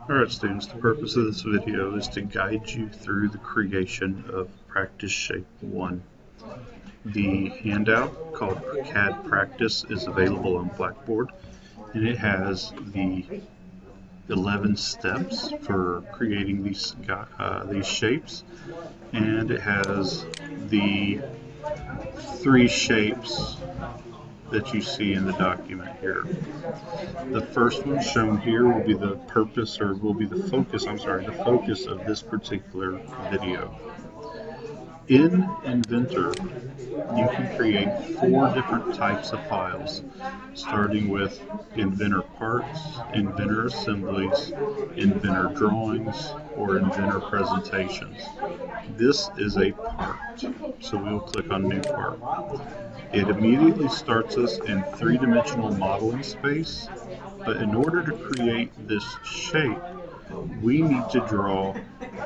Alright students, the purpose of this video is to guide you through the creation of Practice Shape 1. The handout called Cad Practice is available on Blackboard, and it has the 11 steps for creating these shapes, and it has the 3 shapes that you see in the document here. The first one shown here will be the focus of this particular video. In Inventor, you can create 4 different types of files, starting with Inventor Parts, Inventor Assemblies, Inventor Drawings, or Inventor Presentations. This is a part, so we will click on New Part. It immediately starts us in 3-dimensional modeling space, but in order to create this shape, we need to draw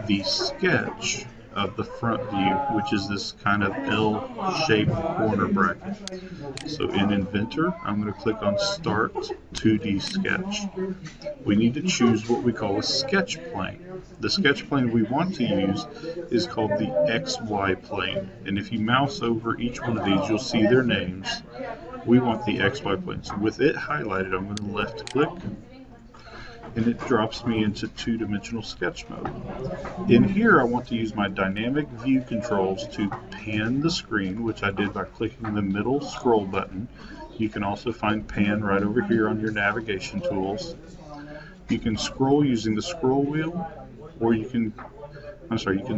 the sketch of the front view, which is this kind of L-shaped corner bracket. So in Inventor, I'm going to click on Start 2D Sketch. We need to choose what we call a sketch plane. The sketch plane we want to use is called the XY plane, and if you mouse over each one of these, you'll see their names. We want the XY plane. So with it highlighted, I'm going to left click, and it drops me into 2-dimensional sketch mode. In here, I want to use my dynamic view controls to pan the screen, which I did by clicking the middle scroll button. You can also find pan right over here on your navigation tools. You can scroll using the scroll wheel, or you can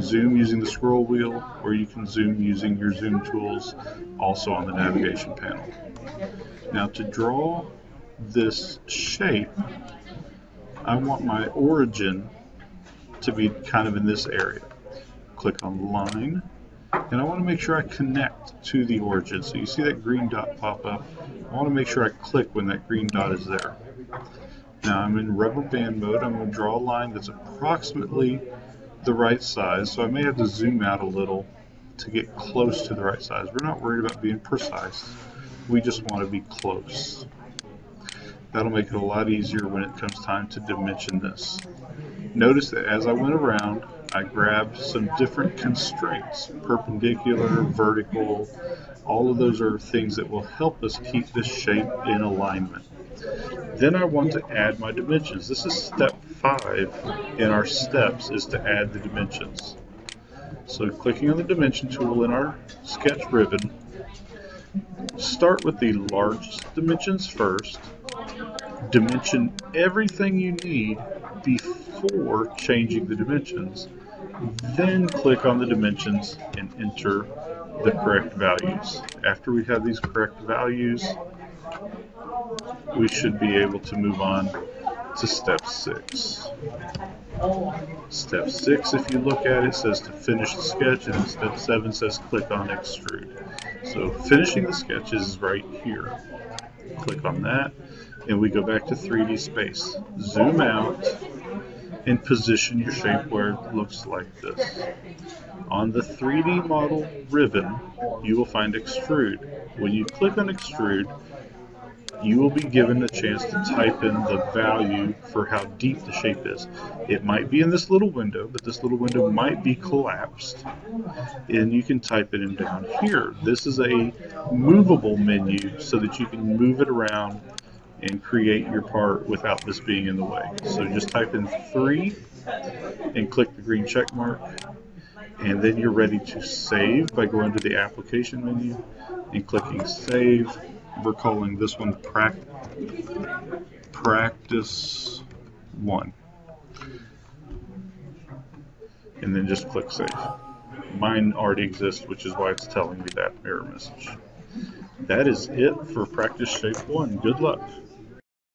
zoom using the scroll wheel, or you can zoom using your zoom tools, also on the navigation panel. Now to draw this shape, I want my origin to be kind of in this area. Click on line, and I want to make sure I connect to the origin. So you see that green dot pop up. I want to make sure I click when that green dot is there. Now I'm in rubber band mode. I'm going to draw a line that's approximately the right size, so I may have to zoom out a little to get close to the right size. We're not worried about being precise. We just want to be close. That'll make it a lot easier when it comes time to dimension this. Notice that as I went around, I grabbed some different constraints, perpendicular, vertical. All of those are things that will help us keep this shape in alignment. Then I want to add my dimensions. This is step 5 in our steps, is to add the dimensions. So clicking on the dimension tool in our sketch ribbon, start with the largest dimensions first, dimension everything you need before changing the dimensions, then click on the dimensions and enter the correct values. After we have these correct values, we should be able to move on to step 6. Step 6, if you look at it, says to finish the sketch, and step 7 says click on extrude. So finishing the sketch is right here. Click on that, and we go back to 3D space. Zoom out and position your shape where it looks like this. On the 3D model ribbon, you will find extrude. When you click on extrude, you will be given a chance to type in the value for how deep the shape is. It might be in this little window, but this little window might be collapsed, and you can type it in down here. This is a movable menu so that you can move it around and create your part without this being in the way. So just type in 3 and click the green check mark, and then you're ready to save by going to the application menu and clicking save. We're calling this one Practice 1. And then just click save. Mine already exists, which is why it's telling me that error message. That is it for Practice Shape 1. Good luck.